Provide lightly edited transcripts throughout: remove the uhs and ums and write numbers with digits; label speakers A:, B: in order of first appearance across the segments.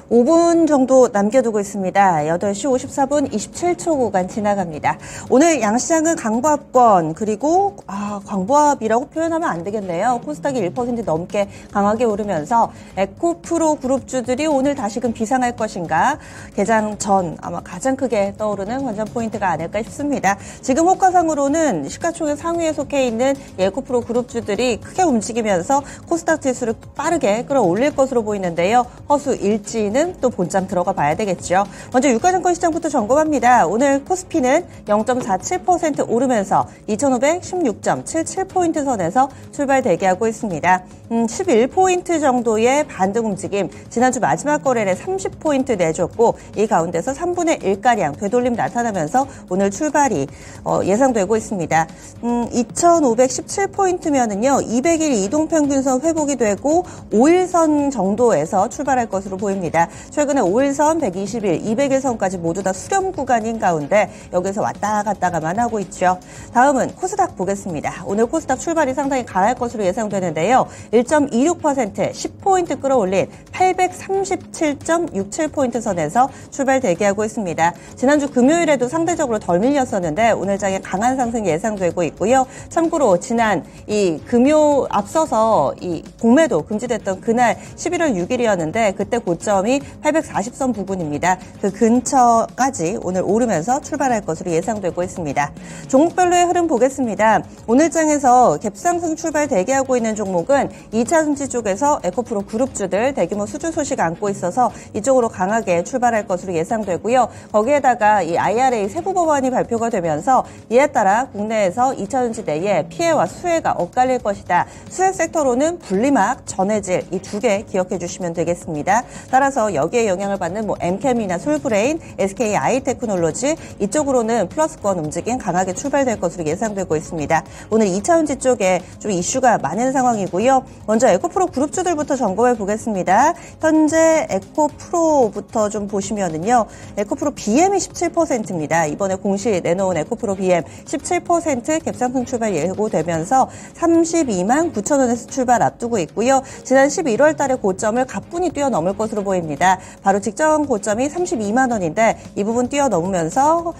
A: 5분 정도 남겨두고 있습니다. 8시 54분 27초 구간 지나갑니다. 오늘 양시장은 강보합권 그리고 광보합이라고 표현하면 안 되겠네요. 코스닥이 1% 넘게 강하게 오르면서 에코프로 그룹주들이 오늘 다시금 비상할 것인가 개장 전 아마 가장 크게 떠오르는 관전 포인트가 아닐까 싶습니다. 지금 호가상으로는 시가총액 상위에 속해 있는 에코프로 그룹주들이 크게 움직이면서 코스닥 지수를 빠르게 끌어올릴 것으로 보이는데요. 허수 일지는 또 본점 들어가 봐야 되겠죠. 먼저 유가증권 시장부터 점검합니다. 오늘 코스피는 0.47% 오르면서 2516.77포인트 선에서 출발 대기하고 있습니다. 11포인트 정도의 반등 움직임, 지난주 마지막 거래일에 30포인트 내줬고 이 가운데서 3분의 1가량 되돌림 나타나면서 오늘 출발이 예상되고 있습니다. 2517포인트면은요 200일 이동평균선 회복이 되고 5일선 정도에서 출발할 것으로 보입니다. 최근에 5일선, 120일, 200일선까지 모두 다 수렴 구간인 가운데 여기서 왔다 갔다가만 하고 있죠. 다음은 코스닥 보겠습니다. 오늘 코스닥 출발이 상당히 강할 것으로 예상되는데요. 1.26% 10포인트 끌어올린 837.67포인트 선에서 출발 대기하고 있습니다. 지난주 금요일에도 상대적으로 덜 밀렸었는데 오늘 장에 강한 상승이 예상되고 있고요. 참고로 지난 이 금요 앞서서 이 공매도 금지됐던 그날 11월 6일이었는데 그때 고점이 840선 부근입니다. 그 근처까지 오늘 오르면서 출발할 것으로 예상되고 있습니다. 종목별로의 흐름 보겠습니다. 오늘 장에서 갭상승 출발 대기하고 있는 종목은 2차 전지 쪽에서 에코프로 그룹주들 대규모 수주 소식 안고 있어서 이쪽으로 강하게 출발할 것으로 예상되고요. 거기에다가 이 IRA 세부 법안이 발표가 되면서 이에 따라 국내에서 2차 전지 내에 피해와 수혜가 엇갈릴 것이다. 수혜 섹터로는 분리막, 전해질 이 두 개 기억해 주시면 되겠습니다. 따라서 여기에 영향을 받는 엠캠이나 솔브레인, SK 아이테크놀로지 이쪽으로는 플러스권 움직임 강하게 출발될 것으로 예상되고 있습니다. 오늘 2차 전지 쪽에 좀 이슈가 많은 상황이고요. 먼저 에코프로 그룹주들부터 점검해 보겠습니다. 현재 에코프로부터 좀 보시면은요. 에코프로 BM이 17%입니다. 이번에 공시 내놓은 에코프로 BM 17% 갭상승 출발 예고되면서 32만 9천 원에서 출발 앞두고 있고요. 지난 11월 달에 고점을 가뿐히 뛰어넘을 것으로 보입니다. 바로 직전 고점이 32만 원인데 이 부분 뛰어넘으면서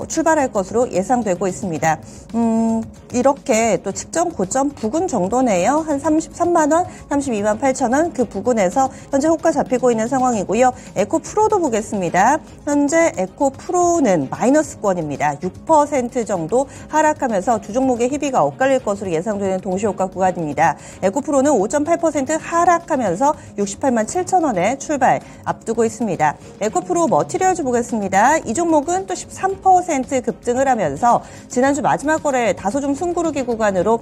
A: 출발할 것으로 예상되고 있습니다. 이렇게 또 직전 고점 부근 정도네요. 한 33만 원, 32만 8천 원 그 부근에서 현재 호가 잡히고 있는 상황이고요. 에코프로도 보겠습니다. 현재 에코프로는 마이너스권입니다. 6% 정도 하락하면서 두 종목의 희비가 엇갈릴 것으로 예상되는 동시호가 구간입니다. 에코프로는 5.8% 하락하면서 68만 7천 원에 출발 앞두고 있습니다. 에코프로 머티리얼즈 보겠습니다. 이 종목은 또 13% 급등을 하면서 지난주 마지막 거래 다소 좀 숨고르기 구간으로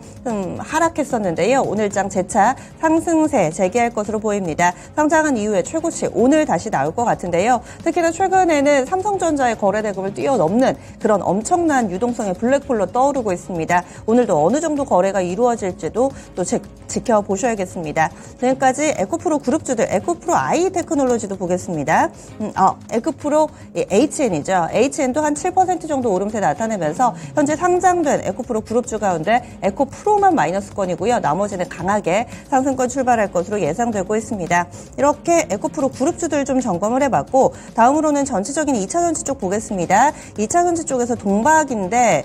A: 하락했었는데요. 오늘장 재차 상승세 재개할 것으로 보입니다. 상장한 이후에 최고치 오늘 다시 나올 것 같은데요. 특히나 최근에는 삼성전자의 거래 대금을 뛰어넘는 그런 엄청난 유동성의 블랙홀로 떠오르고 있습니다. 오늘도 어느 정도 거래가 이루어질지도 또 지켜보셔야겠습니다. 지금까지 에코프로 그룹주들, 에코프로 아이테크놀로지도 보겠습니다. 에코프로 HN이죠. HN도 한 7% 정도 오름세 나타내면서 현재 상장된 에코프로 그룹주 가운데 에코프로만 마이너스권이고요. 나머지는 강하게 상승권 출발할 것으로 예상되고 있습니다. 이렇게 에코프로 그룹주들 좀 점검을 해봤고 다음으로는 전체적인 2차 전지 쪽 보겠습니다. 2차 전지 쪽에서 동박인데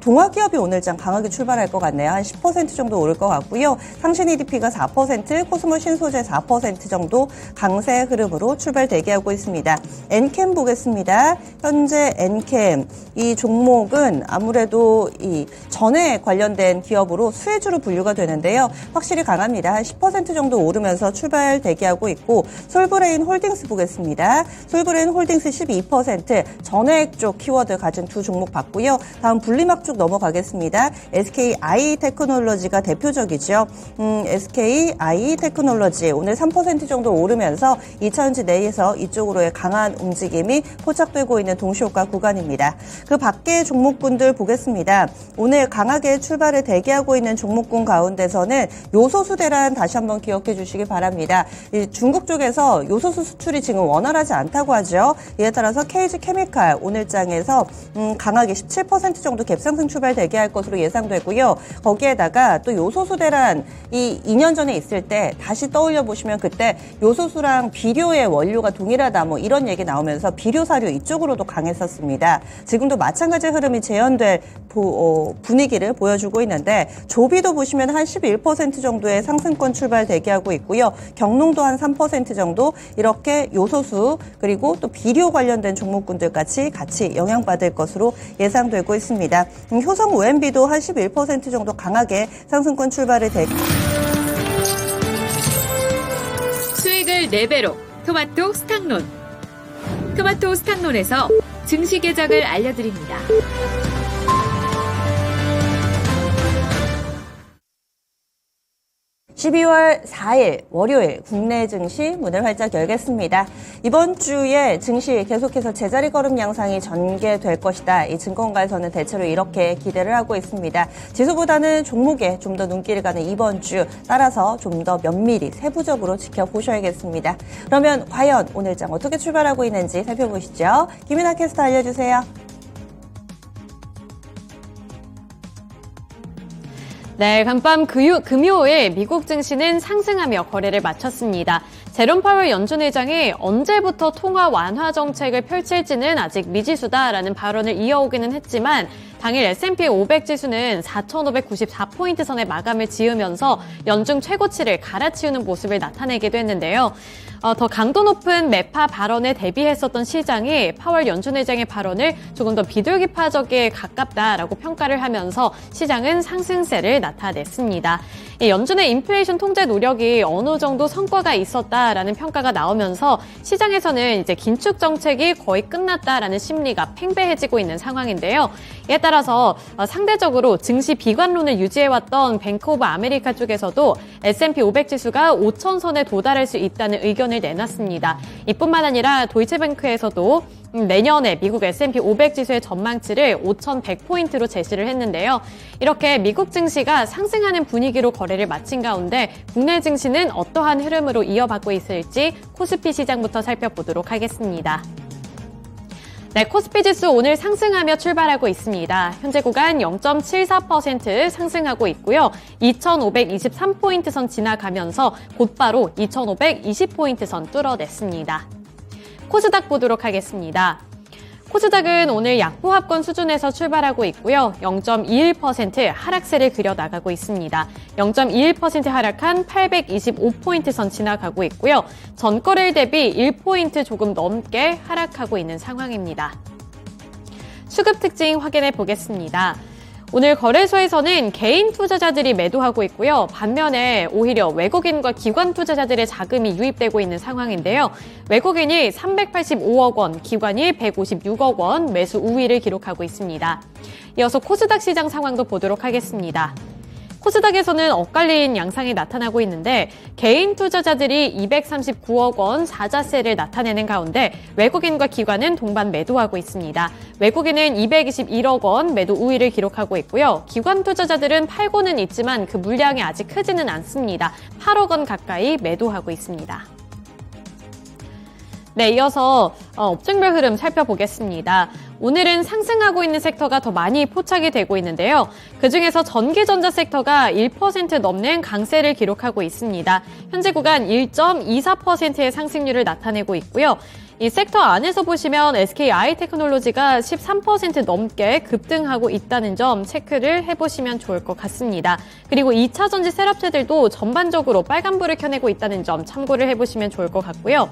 A: 동아기업이 오늘장 강하게 출발할 것 같네요. 한 10% 정도 오를 것 같고요. 상신 EDP가 4%, 코스모 신소재 4% 정도 강세 흐름으로 출발 대기하고 있습니다. 엔캠 보겠습니다. 현재 엔캠 이 종목은 아무래도 이 전해 관련된 기업으로 수혜주로 분류가 되는데요. 확실히 강합니다. 한 10% 정도 오르면서 출발 대기하고 있고 솔브레인 홀딩스 보겠습니다. 솔브레인 홀딩스 12% 전해액 쪽 키워드 가진 두 종목 봤고요. 다음 분리막 쪽 넘어가겠습니다. SK 아이테크놀로지가 대표적이죠. SK 아이테크놀로지 오늘 3% 정도 오르면서 2차 전지 내에서 이쪽으로의 강한 움직임이 포착되고 있는 동시효과 구간입니다. 그 밖의 종목군들 보겠습니다. 오늘 강하게 출발을 대기하고 있는 종목군 가운데서는 요소수 대란 다시 한번 기억해 주시기 바랍니다. 중국 쪽에서 요소수 수출이 지금 원활하지 않다고 하죠. 이에 따라서 KG 케미칼 오늘장에서 강하게 17% 정도 갭상승 출발 대기할 것으로 예상되고요. 거기에다가 또 요소수 대란 이 2년 전에 있을 때 다시 떠올려 보시면 그때 요소수랑 비료의 원료가 동일하다 뭐 이런 얘기 나오면서 비료 사료 이쪽으로도 강했었습니다. 지금도 마찬가지 흐름이 재현될 분위기를 보여주고 있는데 조비도 보시면 한 11% 정도의 상승권 출발 대기하고 있고요. 경농도 한 3% 정도 이렇게 요소수 그리고 또 비료 관련된 종목군들까지 같이 영향받을 것으로 예상되고 있습니다. 효성 OMB도 한 11% 정도 강하게 상승권 출발을
B: 수익을 4배로 토마토 스탁론. 토마토 스탁론에서 증시 계정을 알려드립니다.
A: (12월 4일) 월요일 국내 증시 문을 활짝 열겠습니다. 이번 주에 증시 계속해서 제자리 걸음 양상이 전개될 것이다. 이 증권가에서는 대체로 이렇게 기대를 하고 있습니다. 지수보다는 종목에 좀 더 눈길을 가는 이번 주, 따라서 좀 더 면밀히 세부적으로 지켜보셔야겠습니다. 그러면 과연 오늘 장 어떻게 출발하고 있는지 살펴보시죠. 김윤아 캐스터 알려주세요.
C: 네, 간밤 금요일 미국 증시는 상승하며 거래를 마쳤습니다. 제롬 파월 연준 의장이 언제부터 통화 완화 정책을 펼칠지는 아직 미지수다라는 발언을 이어오기는 했지만 당일 S&P 500 지수는 4,594포인트 선에 마감을 지으면서 연중 최고치를 갈아치우는 모습을 나타내기도 했는데요. 더 강도 높은 매파 발언에 대비했었던 시장이 파월 연준 의장의 발언을 조금 더 비둘기파적에 가깝다라고 평가를 하면서 시장은 상승세를 나타냈습니다. 연준의 인플레이션 통제 노력이 어느 정도 성과가 있었다라는 평가가 나오면서 시장에서는 이제 긴축 정책이 거의 끝났다라는 심리가 팽배해지고 있는 상황인데요. 이에 따라서 상대적으로 증시 비관론을 유지해왔던 뱅크 오브 아메리카 쪽에서도 S&P 500 지수가 5,000선에 도달할 수 있다는 의견을 내놨습니다. 이뿐만 아니라 도이체뱅크에서도 내년에 미국 S&P 500 지수의 전망치를 5,100포인트로 제시를 했는데요. 이렇게 미국 증시가 상승하는 분위기로 거래를 마친 가운데 국내 증시는 어떠한 흐름으로 이어받고 있을지 코스피 시장부터 살펴보도록 하겠습니다. 네, 코스피 지수 오늘 상승하며 출발하고 있습니다. 현재 구간 0.74% 상승하고 있고요. 2,523포인트 선 지나가면서 곧바로 2,520포인트 선 뚫어냈습니다. 코스닥 보도록 하겠습니다. 코스닥은 오늘 약보합권 수준에서 출발하고 있고요. 0.21% 하락세를 그려나가고 있습니다. 0.21% 하락한 825포인트 선 지나가고 있고요. 전거래일 대비 1포인트 조금 넘게 하락하고 있는 상황입니다. 수급 특징 확인해 보겠습니다. 오늘 거래소에서는 개인 투자자들이 매도하고 있고요. 반면에 오히려 외국인과 기관 투자자들의 자금이 유입되고 있는 상황인데요. 외국인이 385억 원, 기관이 156억 원 매수 우위를 기록하고 있습니다. 이어서 코스닥 시장 상황도 보도록 하겠습니다. 코스닥에서는 엇갈린 양상이 나타나고 있는데 개인 투자자들이 239억 원 사자세를 나타내는 가운데 외국인과 기관은 동반 매도하고 있습니다. 외국인은 221억 원 매도 우위를 기록하고 있고요. 기관 투자자들은 팔고는 있지만 그 물량이 아직 크지는 않습니다. 8억 원 가까이 매도하고 있습니다. 네, 이어서 업종별 흐름 살펴보겠습니다. 오늘은 상승하고 있는 섹터가 더 많이 포착이 되고 있는데요. 그중에서 전기전자 섹터가 1% 넘는 강세를 기록하고 있습니다. 현재 구간 1.24%의 상승률을 나타내고 있고요. 이 섹터 안에서 보시면 SKI테크놀로지가 13% 넘게 급등하고 있다는 점 체크를 해보시면 좋을 것 같습니다. 그리고 2차전지 셋업체들도 전반적으로 빨간불을 켜내고 있다는 점 참고를 해보시면 좋을 것 같고요.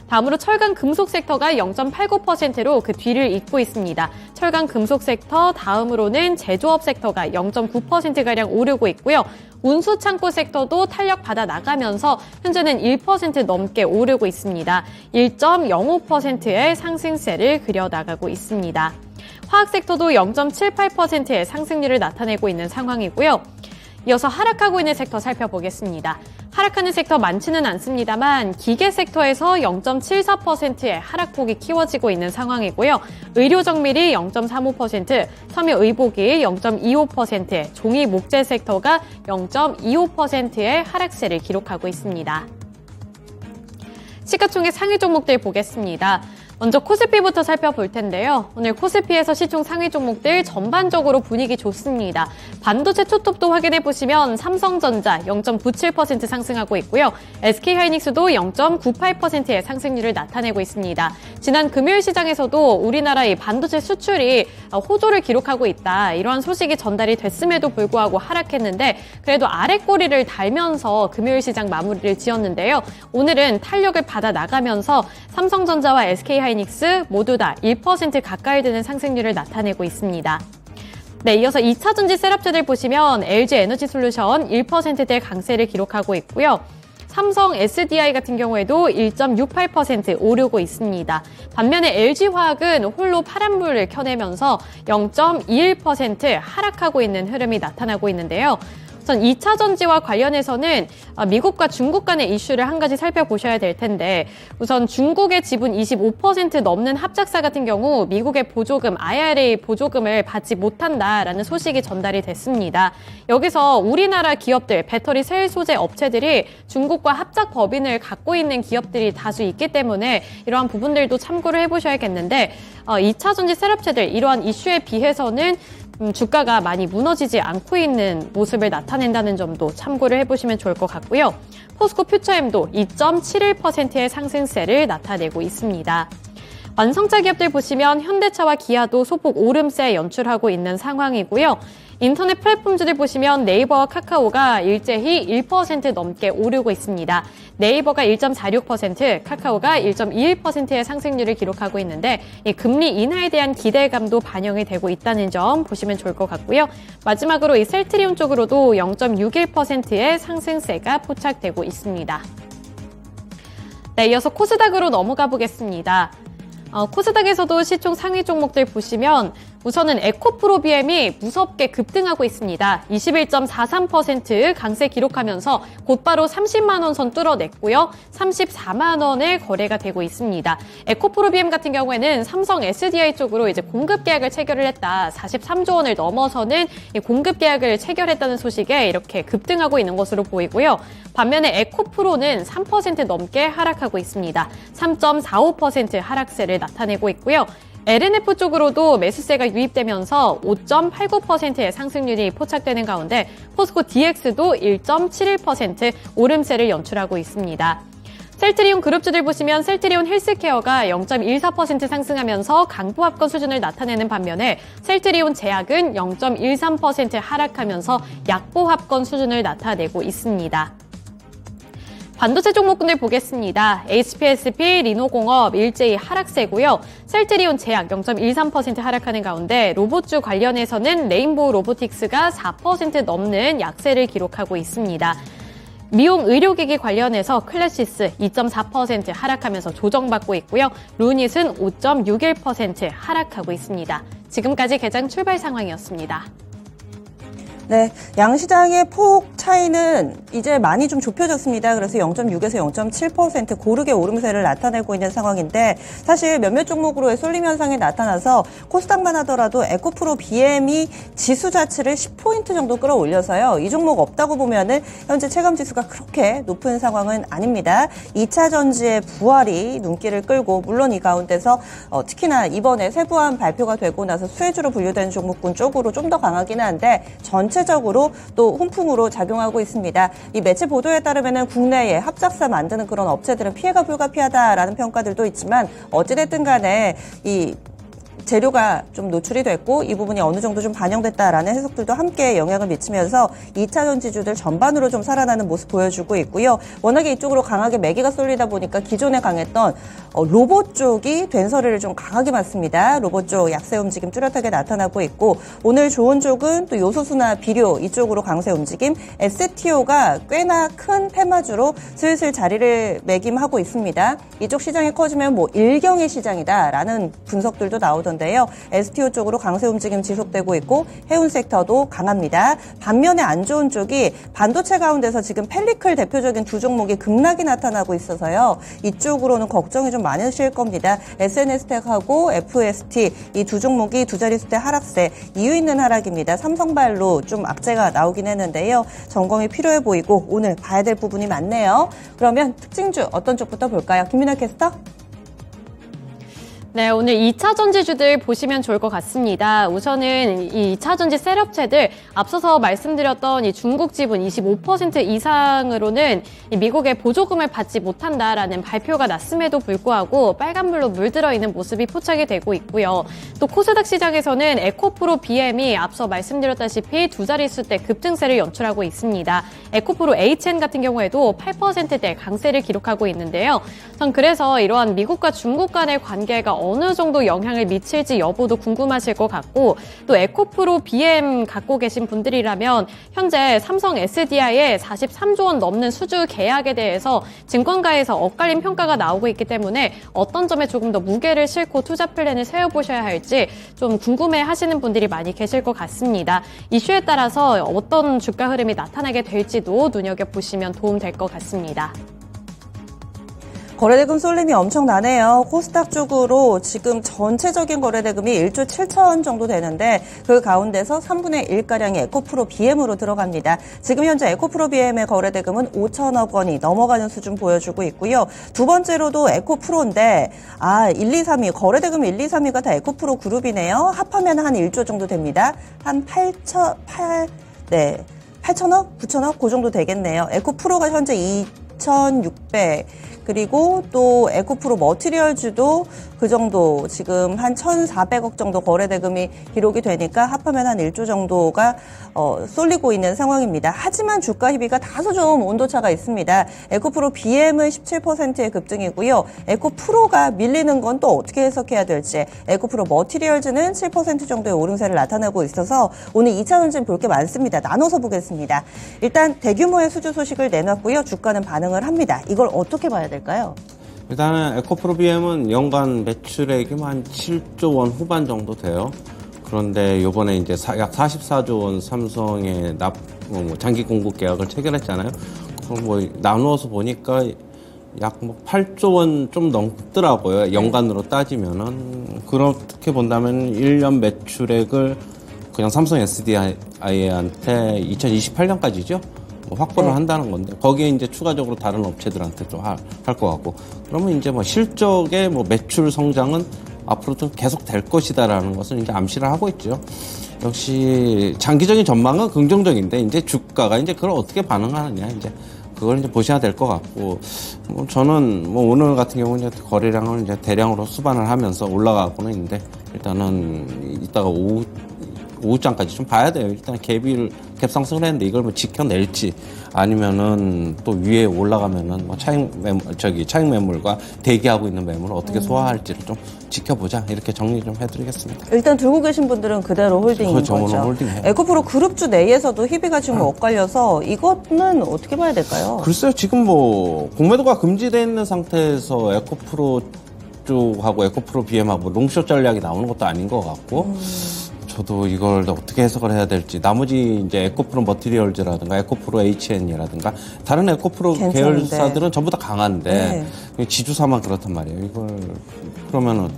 C: 다음으로 철강 금속 섹터가 0.89%로 그 뒤를 잇고 있습니다. 철강 금속 섹터 다음으로는 제조업 섹터가 0.9%가량 오르고 있고요. 운수 창고 섹터도 탄력 받아 나가면서 현재는 1% 넘게 오르고 있습니다. 1.05%의 상승세를 그려나가고 있습니다. 화학 섹터도 0.78%의 상승률을 나타내고 있는 상황이고요. 이어서 하락하고 있는 섹터 살펴보겠습니다. 하락하는 섹터 많지는 않습니다만 기계 섹터에서 0.74%의 하락폭이 키워지고 있는 상황이고요. 의료정밀이 0.35%, 섬유의복이 0.25%, 종이 목재 섹터가 0.25%의 하락세를 기록하고 있습니다. 시가총액 상위 종목들 보겠습니다. 먼저 코스피부터 살펴볼 텐데요. 오늘 코스피에서 시총 상위 종목들 전반적으로 분위기 좋습니다. 반도체 투톱도 확인해 보시면 삼성전자 0.97% 상승하고 있고요. SK하이닉스도 0.98%의 상승률을 나타내고 있습니다. 지난 금요일 시장에서도 우리나라 이 반도체 수출이 호조를 기록하고 있다. 이러한 소식이 전달이 됐음에도 불구하고 하락했는데 그래도 아랫꼬리를 달면서 금요일 시장 마무리를 지었는데요. 오늘은 탄력을 받아 나가면서 삼성전자와 SK하이닉스 모두 다 1% 가까이 되는 상승률을 나타내고 있습니다. 네, 이어서 2차전지 셋업체들 보시면 LG에너지솔루션 1%대 강세를 기록하고 있고요. 삼성 SDI 같은 경우에도 1.68% 오르고 있습니다. 반면에 LG화학은 홀로 파란불을 켜내면서 0.21% 하락하고 있는 흐름이 나타나고 있는데요. 우선 2차 전지와 관련해서는 미국과 중국 간의 이슈를 한 가지 살펴보셔야 될 텐데 우선 중국의 지분 25% 넘는 합작사 같은 경우 미국의 보조금, IRA 보조금을 받지 못한다라는 소식이 전달이 됐습니다. 여기서 우리나라 기업들, 배터리 셀 소재 업체들이 중국과 합작 법인을 갖고 있는 기업들이 다수 있기 때문에 이러한 부분들도 참고를 해보셔야겠는데 2차 전지 셋업체들 이러한 이슈에 비해서는 주가가 많이 무너지지 않고 있는 모습을 나타낸다는 점도 참고를 해보시면 좋을 것 같고요. 포스코 퓨처엠도 2.71%의 상승세를 나타내고 있습니다. 완성차 기업들 보시면 현대차와 기아도 소폭 오름세 연출하고 있는 상황이고요. 인터넷 플랫폼주들 보시면 네이버와 카카오가 일제히 1% 넘게 오르고 있습니다. 네이버가 1.46%, 카카오가 1.21%의 상승률을 기록하고 있는데 이 금리 인하에 대한 기대감도 반영이 되고 있다는 점 보시면 좋을 것 같고요. 마지막으로 이 셀트리온 쪽으로도 0.61%의 상승세가 포착되고 있습니다. 네, 이어서 코스닥으로 넘어가 보겠습니다. 코스닥에서도 시총 상위 종목들 보시면 우선은 에코프로비엠이 무섭게 급등하고 있습니다. 21.43% 강세 기록하면서 곧바로 30만 원 선 뚫어냈고요. 34만 원에 거래가 되고 있습니다. 에코프로비엠 같은 경우에는 삼성 SDI 쪽으로 이제 공급 계약을 체결을 했다. 43조 원을 넘어서는 이 공급 계약을 체결했다는 소식에 이렇게 급등하고 있는 것으로 보이고요. 반면에 에코프로는 3% 넘게 하락하고 있습니다. 3.45% 하락세를 나타내고 있고요. LNF 쪽으로도 매수세가 유입되면서 5.89%의 상승률이 포착되는 가운데 포스코 DX도 1.71% 오름세를 연출하고 있습니다. 셀트리온 그룹주들 보시면 셀트리온 헬스케어가 0.14% 상승하면서 강보합권 수준을 나타내는 반면에 셀트리온 제약은 0.13% 하락하면서 약보합권 수준을 나타내고 있습니다. 반도체 종목군들 보겠습니다. HPSP, 리노공업 일제히 하락세고요. 셀트리온 제약 0.13% 하락하는 가운데 로봇주 관련해서는 레인보우 로보틱스가 4% 넘는 약세를 기록하고 있습니다. 미용 의료기기 관련해서 클래시스 2.4% 하락하면서 조정받고 있고요. 루닛은 5.61% 하락하고 있습니다. 지금까지 개장 출발 상황이었습니다.
A: 네, 양시장의 폭 차이는 이제 많이 좀 좁혀졌습니다. 그래서 0.6에서 0.7% 고르게 오름세를 나타내고 있는 상황인데 사실 몇몇 종목으로의 쏠림 현상이 나타나서 코스닥만 하더라도 에코프로 BM이 지수 자체를 10포인트 정도 끌어올려서요. 이 종목 없다고 보면은 현재 체감 지수가 그렇게 높은 상황은 아닙니다. 2차 전지의 부활이 눈길을 끌고 물론 이 가운데서 특히나 이번에 세부한 발표가 되고 나서 수혜주로 분류된 종목군 쪽으로 좀 더 강하기는 한데 전체적으로 또 훈풍으로 작용하고 있습니다. 이 매체 보도에 따르면 국내에 합작사 만드는 그런 업체들은 피해가 불가피하다라는 평가들도 있지만 어찌됐든 간에 이 재료가 좀 노출이 됐고 이 부분이 어느 정도 좀 반영됐다라는 해석들도 함께 영향을 미치면서 2차 전지주들 전반으로 좀 살아나는 모습 보여주고 있고요. 워낙에 이쪽으로 강하게 매기가 쏠리다 보니까 기존에 강했던 로봇 쪽이 된서리를 좀 강하게 맞습니다. 로봇 쪽 약세 움직임 뚜렷하게 나타나고 있고 오늘 좋은 쪽은 또 요소수나 비료 이쪽으로 강세 움직임 STO가 꽤나 큰 테마주로 슬슬 자리를 매김하고 있습니다. 이쪽 시장이 커지면 뭐 일경의 시장이다라는 분석들도 나오던데요. STO 쪽으로 강세 움직임 지속되고 있고 해운 섹터도 강합니다. 반면에 안 좋은 쪽이 반도체 가운데서 지금 펠리클 대표적인 두 종목이 급락이 나타나고 있어서요. 이쪽으로는 걱정이 좀 많으실 겁니다. SNS텍하고 FST 이 두 종목이 두 자릿수대 하락세 이유 있는 하락입니다. 삼성발로 좀 악재가 나오긴 했는데요. 점검이 필요해 보이고 오늘 봐야 될 부분이 많네요. 그러면 특징주 어떤 쪽부터 볼까요? 김민아 캐스터?
C: 네, 오늘 2차 전지주들 보시면 좋을 것 같습니다. 우선은 이 2차 전지 셋업체들 앞서서 말씀드렸던 이 중국 지분 25% 이상으로는 이 미국의 보조금을 받지 못한다라는 발표가 났음에도 불구하고 빨간불로 물들어 있는 모습이 포착이 되고 있고요. 또 코스닥 시장에서는 에코프로 BM이 앞서 말씀드렸다시피 두 자릿수대 급등세를 연출하고 있습니다. 에코프로 HN 같은 경우에도 8%대 강세를 기록하고 있는데요. 전 그래서 이러한 미국과 중국 간의 관계가 어느 정도 영향을 미칠지 여부도 궁금하실 것 같고, 또 에코프로 BM 갖고 계신 분들이라면 현재 삼성 SDI의 43조 원 넘는 수주 계약에 대해서 증권가에서 엇갈린 평가가 나오고 있기 때문에 어떤 점에 조금 더 무게를 싣고 투자 플랜을 세워보셔야 할지 좀 궁금해 하시는 분들이 많이 계실 것 같습니다. 이슈에 따라서 어떤 주가 흐름이 나타나게 될지도 눈여겨보시면 도움될 것 같습니다.
A: 거래대금 쏠림이 엄청나네요. 코스닥 쪽으로 지금 전체적인 거래대금이 1조 7천 정도 되는데 그 가운데서 3분의 1가량이 에코프로 BM으로 들어갑니다. 지금 현재 에코프로 BM의 거래대금은 5천억 원이 넘어가는 수준 보여주고 있고요. 두 번째로도 에코프로인데 1, 2, 3위 거래대금 1, 2, 3위가 다 에코프로 그룹이네요. 합하면 한 1조 정도 됩니다. 한 8천억? 9천억? 그 정도 되겠네요. 에코프로가 현재 2,600 그리고 또 에코프로 머티리얼즈도 그 정도 지금 한 1,400억 정도 거래대금이 기록이 되니까 합하면 한 1조 정도가 쏠리고 있는 상황입니다. 하지만 주가 희비가 다소 좀 온도차가 있습니다. 에코프로 BM은 17%의 급등이고요. 에코프로가 밀리는 건 또 어떻게 해석해야 될지, 에코프로 머티리얼즈는 7% 정도의 오름세를 나타내고 있어서 오늘 2차 전지는 볼 게 많습니다. 나눠서 보겠습니다. 일단 대규모의 수주 소식을 내놨고요. 주가는 반응을 합니다. 이걸 어떻게 봐야 될까요?
D: 일단은 에코프로 BM은 연간 매출액이 한 7조 원 후반 정도 돼요. 그런데 이번에 이제 약 44조 원 삼성에 장기 공급 계약을 체결했잖아요. 그럼 나누어서 보니까 약 8조 원 좀 넘더라고요. 연간으로 따지면은. 그렇게 본다면 1년 매출액을 그냥 삼성 SDI한테 2028년까지죠? 확보를 한다는 건데, 거기에 이제 추가적으로 다른 업체들한테도 할 것 같고, 그러면 이제 실적의 매출 성장은 앞으로도 계속 될 것이다라는 것을 이제 암시를 하고 있죠. 역시 장기적인 전망은 긍정적인데, 이제 주가가 이제 그걸 어떻게 반응하느냐, 이제 그걸 이제 보셔야 될 것 같고, 저는 오늘 같은 경우는 이제 거래량을 이제 대량으로 수반을 하면서 올라가고는 있는데, 일단은 이따가 오후장까지 좀 봐야 돼요. 일단 갭 상승을 했는데 이걸 지켜낼지, 아니면은 또 위에 올라가면은 차익 매물과 대기하고 있는 매물을 어떻게 소화할지를 좀 지켜보자, 이렇게 정리 좀 해드리겠습니다.
A: 일단 들고 계신 분들은 그대로 홀딩인
D: 그렇죠.
A: 거죠.
D: 홀딩해요.
A: 에코프로 그룹주 내에서도 희비가 지금 엇갈려서 이거는 어떻게 봐야 될까요?
D: 글쎄요, 지금 공매도가 금지되어 있는 상태에서 에코프로 쪽하고 에코프로 BM하고 롱숏 전략이 나오는 것도 아닌 것 같고, 저도 이걸 어떻게 해석을 해야 될지, 나머지 이제 에코프로 머티리얼즈라든가 에코프로 HN이라든가 다른 에코프로
A: 괜찮은데.
D: 계열사들은 전부 다 강한데 지주사만 그렇단 말이에요. 이걸 그러면은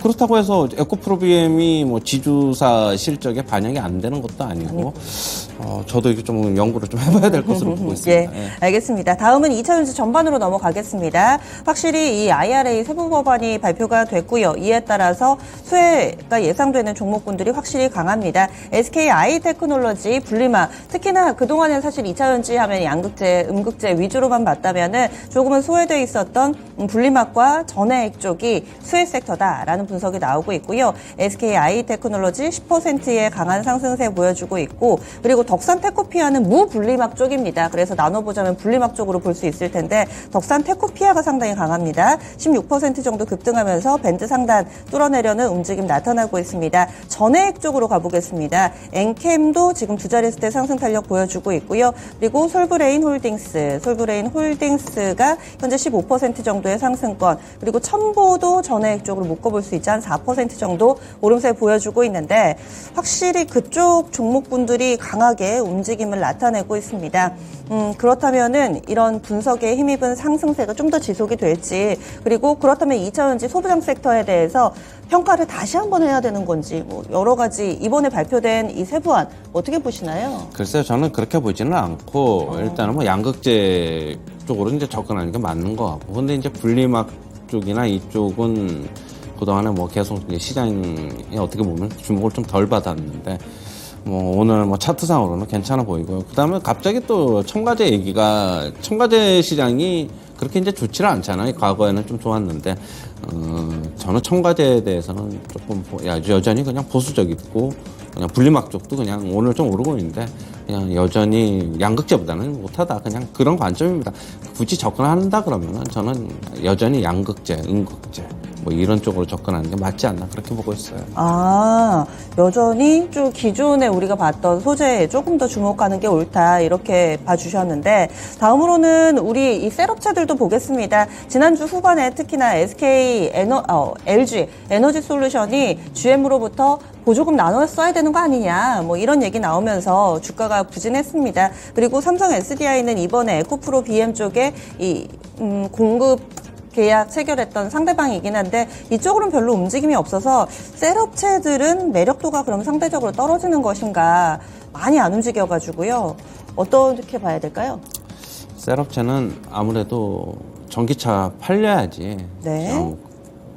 D: 그렇다고 해서 에코프로 BM이 지주사 실적에 반영이 안 되는 것도 아니고, 저도 이게 좀 연구를 좀 해봐야 될 것으로 보고 있습니다.
A: 예, 알겠습니다. 다음은 2차 전지 전반으로 넘어가겠습니다. 확실히 이 IRA 세부 법안이 발표가 됐고요. 이에 따라서 수혜가 예상되는 종목군들이 확실히 강합니다. SK 아이테크놀로지, 분리막, 특히나 그동안은 사실 2차 전지 하면 양극재, 음극재 위주로만 봤다면은 조금은 소외되어 있었던 분리막과 전해액 쪽이 수혜 섹터다라는 분석이 나오고 있고요. SK 아이테크놀로지 10%의 강한 상승세 보여주고 있고, 그리고 덕산 테코피아는 무분리막 쪽입니다. 그래서 나눠보자면 분리막 쪽으로 볼 수 있을 텐데, 덕산 테코피아가 상당히 강합니다. 16% 정도 급등하면서 밴드 상단 뚫어내려는 움직임 나타나고 있습니다. 전해액 쪽으로 가보겠습니다. 엔캠도 지금 두 자릿수대 상승 탄력 보여주고 있고요. 그리고 솔브레인 홀딩스가 현재 15% 정도의 상승권, 그리고 첨보도 전해액 쪽으로 묶어볼 수 있지, 한 4% 정도 오름세 보여주고 있는데, 확실히 그쪽 종목군들이 강하게 움직임을 나타내고 있습니다. 그렇다면은 이런 분석에 힘입은 상승세가 좀 더 지속이 될지, 그리고 그렇다면 2차 전지 소부장 섹터에 대해서 평가를 다시 한번 해야 되는 건지, 여러 가지 이번에 발표된 이 세부안 어떻게 보시나요?
D: 글쎄요, 저는 그렇게 보지는 않고, 일단은 양극재 쪽으로 이제 접근하는 게 맞는 것 같고, 근데 이제 분리막 쪽이나 이쪽은 그동안에 뭐 계속 이제 시장이 어떻게 보면 주목을 좀 덜 받았는데 뭐 오늘 뭐 차트상으로는 괜찮아 보이고요. 그다음에 갑자기 또 첨가제 시장이 그렇게 이제 좋지는 않잖아요. 과거에는 좀 좋았는데 저는 첨가제에 대해서는 조금 여전히 그냥 보수적이고 그냥 분리막 쪽도 그냥 오늘 좀 오르고 있는데 그냥 여전히 양극재보다는 못하다 그냥 그런 관점입니다. 굳이 접근한다 그러면은 저는 여전히 양극재, 음극재 뭐 이런 쪽으로 접근하는 게 맞지 않나 그렇게 보고 있어요.
A: 아, 여전히 좀 기존에 우리가 봤던 소재에 조금 더 주목하는 게 옳다 이렇게 봐주셨는데 다음으로는 우리 이 셋업체들도 보겠습니다. 지난주 후반에 특히나 LG 에너지 솔루션이 GM으로부터 보조금 나눠 써야 되는 거 아니냐 뭐 이런 얘기 나오면서 주가가 부진했습니다. 그리고 삼성 SDI는 이번에 에코프로 BM 쪽에 이 공급 계약 체결했던 상대방이긴 한데 이쪽으로는 별로 움직임이 없어서 셀업체들은 매력도가 그럼 상대적으로 떨어지는 것인가 많이 안 움직여가지고요. 어떻게 봐야 될까요?
D: 셀업체는 아무래도 전기차 팔려야지
A: 네.
D: 좀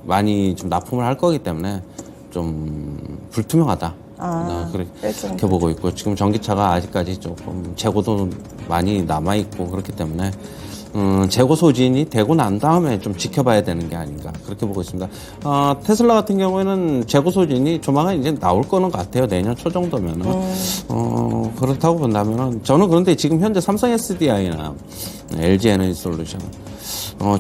D: 많이 좀 납품을 할 거기 때문에 좀 불투명하다. 그렇게 보고 있고 지금 전기차가 아직까지 조금 재고도 많이 남아 있고 그렇기 때문에 재고 소진이 되고 난 다음에 좀 지켜봐야 되는 게 아닌가 그렇게 보고 있습니다. 테슬라 같은 경우에는 재고 소진이 조만간 이제 나올 거는 같아요. 내년 초 정도면은 그렇다고 본다면은 저는 그런데 지금 현재 삼성 SDI나 LG 에너지 솔루션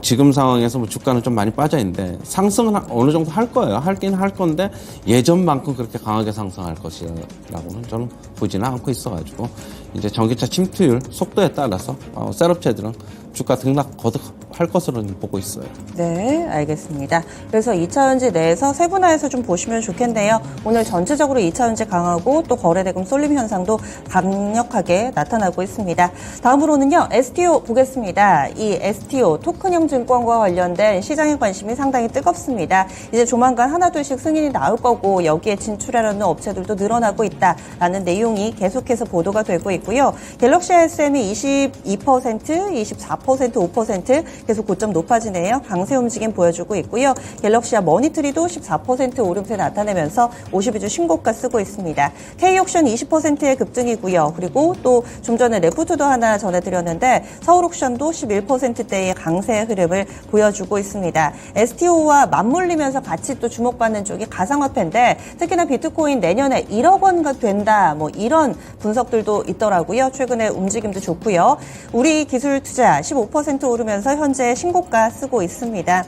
D: 지금 상황에서 뭐 주가는 좀 많이 빠져 있는데 상승은 어느 정도 할 거예요. 할긴 할 건데 예전만큼 그렇게 강하게 상승할 것이라고는 저는 보지는 않고 있어가지고 이제 전기차 침투율 속도에 따라서 셀업체들은 주가 등락 거듭할 것으로 보고 있어요.
A: 네, 알겠습니다. 그래서 2차전지 내에서 세분화해서 좀 보시면 좋겠는데요. 오늘 전체적으로 2차전지 강하고 또 거래대금 쏠림 현상도 강력하게 나타나고 있습니다. 다음으로는요, STO 보겠습니다. 이 STO 토큰형 증권과 관련된 시장의 관심이 상당히 뜨겁습니다. 이제 조만간 하나둘씩 승인이 나올 거고 여기에 진출하려는 업체들도 늘어나고 있다라는 내용이 계속해서 보도가 되고 있고요. 갤럭시 SM이 22%, 24%, 5% 계속 고점 높아지네요. 강세 움직임 보여주고 있고요. 갤럭시와 머니트리도 14% 오름세 나타내면서 52주 신고가 쓰고 있습니다. K옥션 20%의 급등이고요. 그리고 또 좀 전에 레포트도 하나 전해드렸는데 서울옥션도 11%대의 강세 흐름을 보여주고 있습니다. STO와 맞물리면서 같이 또 주목받는 쪽이 가상화폐인데 특히나 비트코인 내년에 1억 원가 된다 뭐 이런 분석들도 있더라고요. 최근에 움직임도 좋고요. 우리 기술 투자 15% 오르면서 현재 신고가 쓰고 있습니다.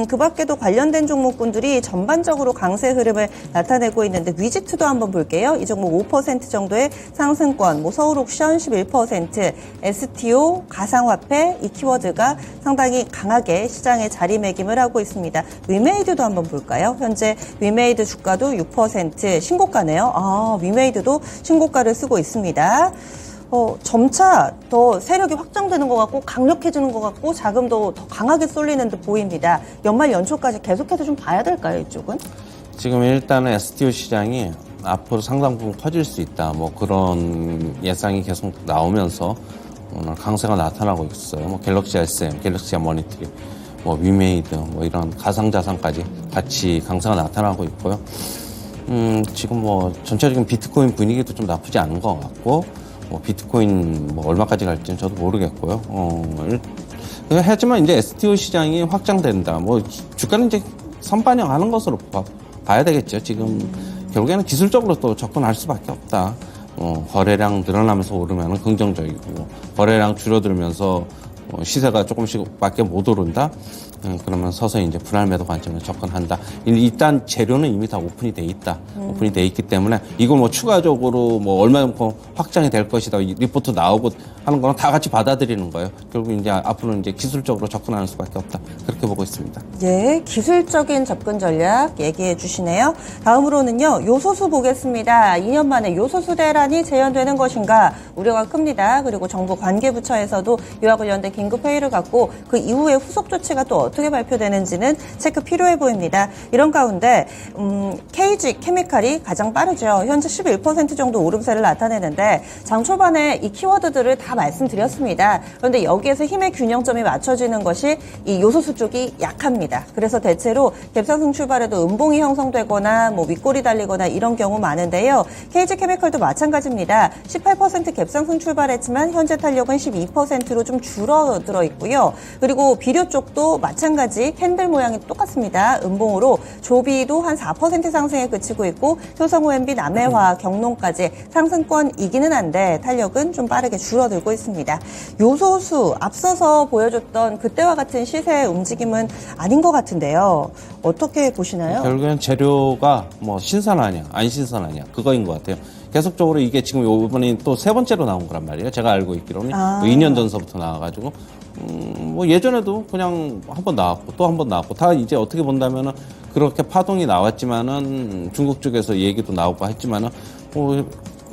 A: 그 밖에도 관련된 종목군들이 전반적으로 강세 흐름을 나타내고 있는데 위지투도 한번 볼게요. 이 종목 5% 정도의 상승권, 뭐 서울옥션 11%, STO, 가상화폐 이 키워드가 상당히 강하게 시장에 자리매김을 하고 있습니다. 위메이드도 한번 볼까요? 현재 위메이드 주가도 6% 신고가네요. 위메이드도 신고가를 쓰고 있습니다. 점차 더 세력이 확장되는 것 같고 강력해지는 것 같고 자금도 더 강하게 쏠리는 듯 보입니다. 연말 연초까지 계속해서 좀 봐야 될까요, 이쪽은?
D: 지금 일단은 STO 시장이 앞으로 상당 부분 커질 수 있다. 뭐 그런 예상이 계속 나오면서 오늘 강세가 나타나고 있어요. 뭐 갤럭시 SM, 갤럭시 머니트리, 뭐 위메이드, 뭐 이런 가상자산까지 같이 강세가 나타나고 있고요. 지금 뭐 전체적인 비트코인 분위기도 좀 나쁘지 않은 것 같고 뭐 비트코인 뭐 얼마까지 갈지는 저도 모르겠고요. 하지만 이제 STO 시장이 확장된다. 뭐 주가는 이제 선반영하는 것으로 봐야 되겠죠. 지금 결국에는 기술적으로 또 접근할 수밖에 없다. 거래량 늘어나면서 오르면 긍정적이고 거래량 줄어들면서 시세가 조금씩밖에 못 오른다. 그러면 서서히 이제 분할 매도 관점에 접근한다. 일단 재료는 이미 다 오픈이 돼 있다. 오픈이 돼 있기 때문에 이걸 뭐 추가적으로 뭐 얼마만큼 확장이 될 것이다. 리포트 나오고 하는 거랑 다 같이 받아들이는 거예요. 결국 이제 앞으로는 이제 기술적으로 접근하는 수밖에 없다. 그렇게 보고 있습니다.
A: 예, 기술적인 접근 전략 얘기해 주시네요. 다음으로는요, 요소수 보겠습니다. 2년 만에 요소수 대란이 재현되는 것인가 우려가 큽니다. 그리고 정부 관계부처에서도 이와 관련된 긴급 회의를 갖고 그 이후에 후속 조치가 또 어떻게 발표되는지는 체크 필요해 보입니다. 이런 가운데 KG 케미칼이 가장 빠르죠. 현재 11% 정도 오름세를 나타내는데 장 초반에 이 키워드들을 다 다 말씀드렸습니다. 그런데 여기에서 힘의 균형점이 맞춰지는 것이 이 요소수 쪽이 약합니다. 그래서 대체로 갭상승 출발에도 음봉이 형성되거나 뭐 윗골이 달리거나 이런 경우 많은데요. KG케미컬도 마찬가지입니다. 18% 갭상승 출발했지만 현재 탄력은 12%로 좀 줄어들어 있고요. 그리고 비료 쪽도 마찬가지 캔들 모양이 똑같습니다. 음봉으로 조비도 한 4% 상승에 그치고 있고 효성 OMB, 남해화, 경농까지 상승권이기는 한데 탄력은 좀 빠르게 줄어들고 있습니다. 요소수 앞서서 보여줬던 그때와 같은 시세의 움직임은 아닌 것 같은데요. 어떻게 보시나요?
D: 결국엔 재료가 뭐 신선하냐 안 신선하냐 그거인 것 같아요. 계속적으로 이게 지금 이번에 또 세 번째로 나온 거란 말이에요. 제가 알고 있기로는 뭐 2년 전서부터 나와가지고 뭐 예전에도 그냥 한 번 나왔고 또 한 번 나왔고 다 이제 어떻게 본다면은 그렇게 파동이 나왔지만은 중국 쪽에서 얘기도 나오고 했지만은 뭐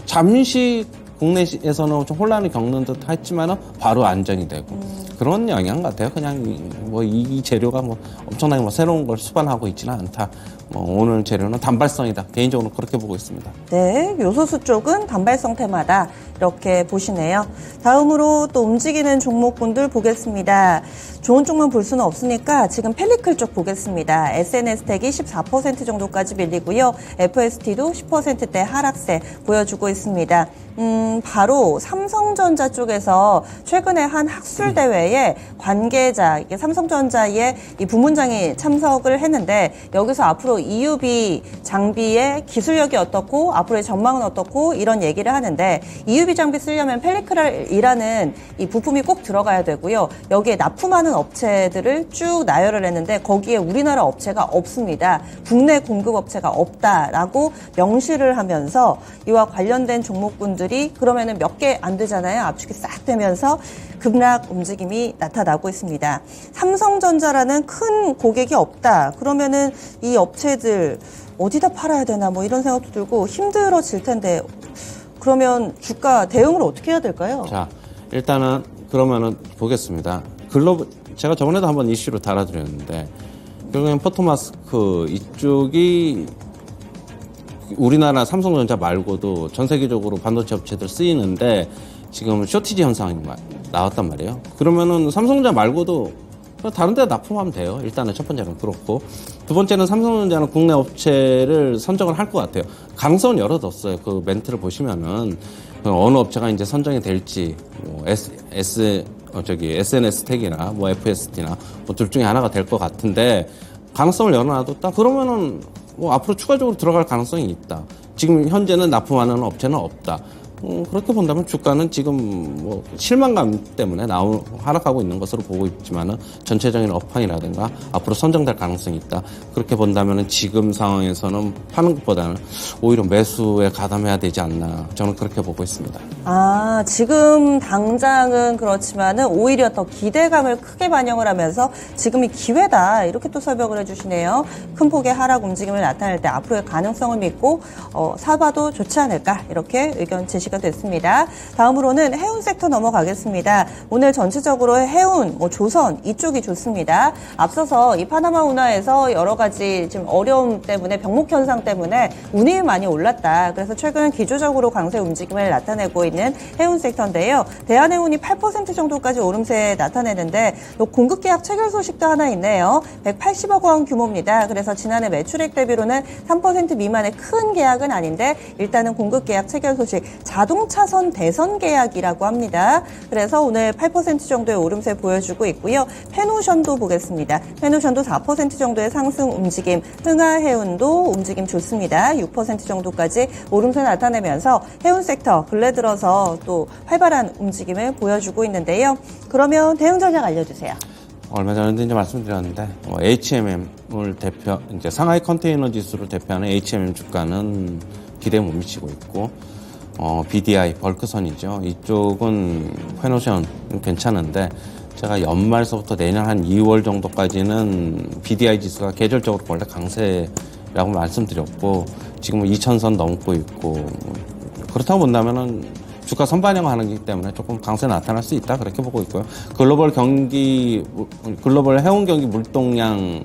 D: 잠시 국내에서는 좀 혼란을 겪는 듯 했지만은 바로 안정이 되고 그런 영향 같아요. 그냥 뭐 이 재료가 뭐 엄청나게 뭐 새로운 걸 수반하고 있지는 않다. 뭐 오늘 재료는 단발성이다. 개인적으로 그렇게 보고 있습니다.
A: 네, 요소수 쪽은 단발성 테마다 이렇게 보시네요. 다음으로 또 움직이는 종목군들 보겠습니다. 좋은 쪽만 볼 수는 없으니까 지금 펠리클 쪽 보겠습니다. SNS텍이 14% 정도까지 밀리고요. FST도 10%대 하락세 보여주고 있습니다. 바로 삼성전자 쪽에서 최근에 한 학술 대회에 관계자, 이게 삼성전자의 이 부문장이 참석을 했는데 여기서 앞으로 EUV 장비의 기술력이 어떻고 앞으로의 전망은 어떻고 이런 얘기를 하는데 EUV 장비 쓰려면 펠리클이라는 이 부품이 꼭 들어가야 되고요. 여기에 납품하는 업체들을 쭉 나열을 했는데 거기에 우리나라 업체가 없습니다. 국내 공급 업체가 없다라고 명시를 하면서 이와 관련된 종목군들이 그러면은 몇 개 안 되잖아요. 압축이 싹 되면서 급락 움직임이 나타나고 있습니다. 삼성전자라는 큰 고객이 없다. 그러면은 이 업체들 어디다 팔아야 되나 뭐 이런 생각도 들고 힘들어질 텐데 그러면 주가 대응을 어떻게 해야 될까요?
D: 자, 일단은 그러면은 보겠습니다. 제가 저번에도 한번 이슈로 달아드렸는데 결국엔 포토마스크 이쪽이 우리나라 삼성전자 말고도 전 세계적으로 반도체 업체들 쓰이는데 지금 쇼티지 현상이 나왔단 말이에요. 그러면은 삼성전자 말고도 다른 데 납품하면 돼요. 일단은 첫 번째는 그렇고 두 번째는 삼성전자는 국내 업체를 선정을 할 것 같아요. 가능성은 열어뒀어요. 그 멘트를 보시면은 어느 업체가 이제 선정이 될지 뭐 SNS텍이나 뭐 FST나 뭐 둘 중에 하나가 될 것 같은데 가능성을 열어놔뒀다. 그러면은 뭐 앞으로 추가적으로 들어갈 가능성이 있다. 지금 현재는 납품하는 업체는 없다. 그렇게 본다면 주가는 지금 뭐 실망감 때문에 하락하고 있는 것으로 보고 있지만은 전체적인 업황이라든가 앞으로 선정될 가능성이 있다. 그렇게 본다면은 지금 상황에서는 파는 것보다는 오히려 매수에 가담해야 되지 않나. 저는 그렇게 보고 있습니다.
A: 아, 지금 당장은 그렇지만은 오히려 더 기대감을 크게 반영을 하면서 지금이 기회다. 이렇게 또 설명을 해주시네요. 큰 폭의 하락 움직임을 나타낼 때 앞으로의 가능성을 믿고 사봐도 좋지 않을까. 이렇게 의견 제시가 됐습니다. 다음으로는 해운 섹터 넘어가겠습니다. 오늘 전체적으로 해운, 조선 이쪽이 좋습니다. 앞서서 이 파나마 운하에서 여러 가지 지금 어려움 때문에 병목 현상 때문에 운임이 많이 올랐다. 그래서 최근 기조적으로 강세 움직임을 나타내고 있는 해운 섹터인데요. 대한해운이 8% 정도까지 오름세 나타내는데 공급 계약 체결 소식도 하나 있네요. 180억 원 규모입니다. 그래서 지난해 매출액 대비로는 3% 미만의 큰 계약은 아닌데 일단은 공급 계약 체결 소식 자동차선 대선 계약이라고 합니다. 그래서 오늘 8% 정도의 오름세 보여주고 있고요. 페노션도 보겠습니다. 페노션도 4% 정도의 상승 움직임, 흥하해운도 움직임 좋습니다. 6% 정도까지 오름세 나타내면서 해운 sek터 근래 들어서 또 활발한 움직임을 보여주고 있는데요. 그러면 대응 전략 알려주세요.
D: 얼마 전에도 이제 말씀드렸는데 HMM을 이제 상하이 컨테이너 지수를 대표하는 HMM 주가는 기대에 못 미치고 있고 BDI 벌크선이죠. 이쪽은 페노션 괜찮은데 제가 연말서부터 내년 한 2월 정도까지는 BDI 지수가 계절적으로 원래 강세라고 말씀드렸고 지금은 2000선 넘고 있고 그렇다고 본다면은 주가 선반영하는 거기 때문에 조금 강세 나타날 수 있다 그렇게 보고 있고요. 글로벌 해운 경기 물동량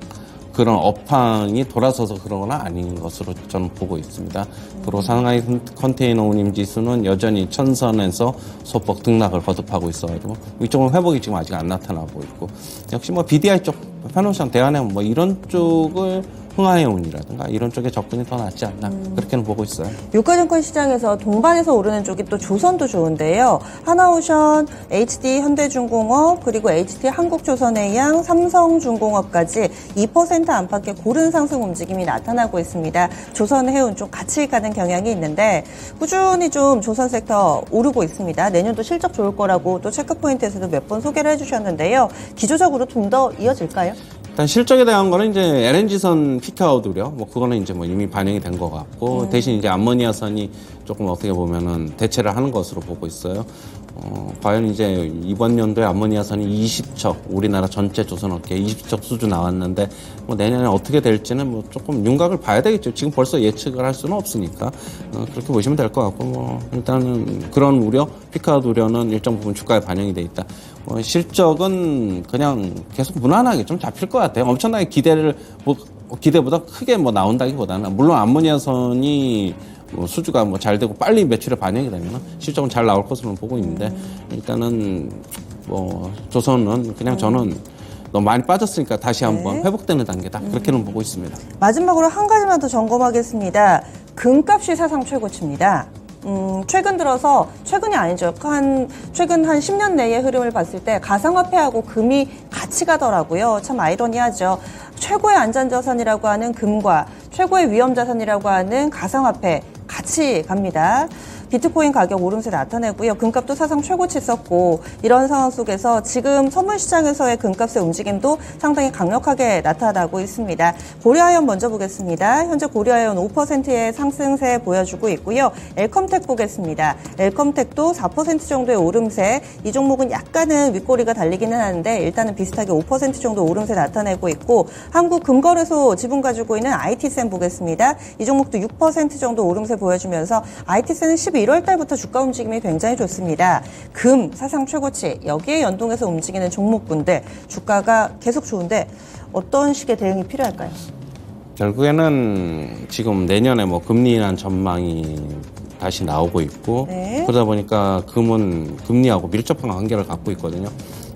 D: 그런 업황이 돌아서서 그런 건 아닌 것으로 저는 보고 있습니다. 그리고 상하이 컨테이너 운임 지수는 여전히 천선에서 소폭 등락을 거듭하고 있어가지고 이쪽은 회복이 지금 아직 안 나타나고 있고 역시 뭐 BDI 쪽, 편호시장 대한해운 뭐 이런 쪽을 흥하해운이라든가 이런 쪽에 접근이 더 낫지 않나 그렇게는 보고 있어요.
A: 유가증권 시장에서 동반해서 오르는 쪽이 또 조선도 좋은데요. 하나오션, HD 현대중공업, 그리고 HT 한국조선해양, 삼성중공업까지 2% 안팎의 고른 상승 움직임이 나타나고 있습니다. 조선해운 좀 같이 가는 경향이 있는데 꾸준히 좀 조선 섹터 오르고 있습니다. 내년도 실적 좋을 거라고 또 체크포인트에서도 몇 번 소개를 해주셨는데요. 기조적으로 좀 더 이어질까요?
D: 일단 실적에 대한 거는 이제 LNG선 피크아웃 우려, 뭐 그거는 이제 뭐 이미 반영이 된 것 같고 대신 이제 암모니아선이 조금 어떻게 보면은 대체를 하는 것으로 보고 있어요. 과연 이제 이번 연도에 암모니아선이 20척, 우리나라 전체 조선업계 20척 수준 나왔는데 뭐 내년에 어떻게 될지는 뭐 조금 윤곽을 봐야 되겠죠. 지금 벌써 예측을 할 수는 없으니까 그렇게 보시면 될 것 같고 뭐 일단은 그런 우려, 피크아웃 우려는 일정 부분 주가에 반영이 돼 있다. 실적은 그냥 계속 무난하게 좀 잡힐 것 같아요. 엄청나게 기대보다 크게 뭐 나온다기보다는 물론 암모니아선이 수주가 뭐 잘 되고 빨리 매출에 반영이 되면 실적은 잘 나올 것으로 보고 있는데 일단은 뭐 조선은 그냥 저는 너무 많이 빠졌으니까 다시 한번 회복되는 단계다 그렇게는 보고 있습니다.
A: 마지막으로 한 가지만 더 점검하겠습니다. 금값이 사상 최고치입니다. 최근 들어서, 최근이 아니죠. 최근 한 10년 내의 흐름을 봤을 때 가상화폐하고 금이 같이 가더라고요. 참 아이러니하죠. 최고의 안전자산이라고 하는 금과 최고의 위험자산이라고 하는 가상화폐 같이 갑니다. 비트코인 가격 오름세 나타내고요. 금값도 사상 최고치 썼고 이런 상황 속에서 지금 선물 시장에서의 금값의 움직임도 상당히 강력하게 나타나고 있습니다. 고려아연 먼저 보겠습니다. 현재 고려아연 5%의 상승세 보여주고 있고요. 엘컴텍 보겠습니다. 엘컴텍도 4% 정도의 오름세. 이 종목은 약간은 윗꼬리가 달리기는 하는데 일단은 비슷하게 5% 정도 오름세 나타내고 있고 한국금거래소 지분 가지고 있는 IT센 보겠습니다. 이 종목도 6% 정도 오름세 보여주면서 IT센은 11월 달부터 주가 움직임이 굉장히 좋습니다. 금 사상 최고치 여기에 연동해서 움직이는 종목군들 주가가 계속 좋은데 어떤 식의 대응이 필요할까요?
D: 결국에는 지금 내년에 뭐 금리 인하 전망이 다시 나오고 있고 그러다 보니까 금은 금리하고 밀접한 관계를 갖고 있거든요.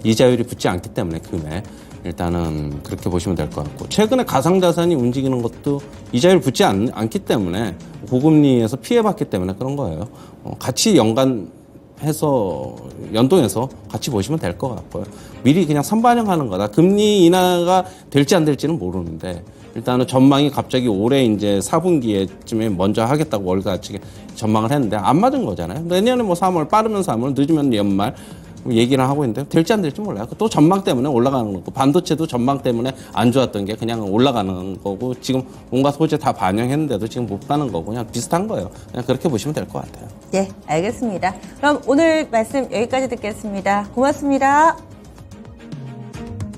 D: 이자율이 붙지 않기 때문에 금에 일단은 그렇게 보시면 될 것 같고 최근에 가상자산이 움직이는 것도 이자율 붙지 않기 때문에 고금리에서 피해봤기 때문에 그런 거예요. 같이 연동해서 같이 보시면 될 것 같고요. 미리 그냥 선반영하는 거다. 금리 인하가 될지 안 될지는 모르는데 일단은 전망이 갑자기 올해 이제 4분기에쯤에 먼저 하겠다고 월가 측에 전망을 했는데 안 맞은 거잖아요. 내년에 뭐 3월 빠르면 3월 늦으면 연말 얘기를 하고 있는데 될지 안 될지 몰라요. 또 전망 때문에 올라가는 거고 반도체도 전망 때문에 안 좋았던 게 그냥 올라가는 거고 지금 온갖 소재 다 반영했는데도 지금 못 가는 거고 그냥 비슷한 거예요. 그냥 그렇게 보시면 될 것 같아요.
A: 네, 알겠습니다. 그럼 오늘 말씀 여기까지 듣겠습니다. 고맙습니다.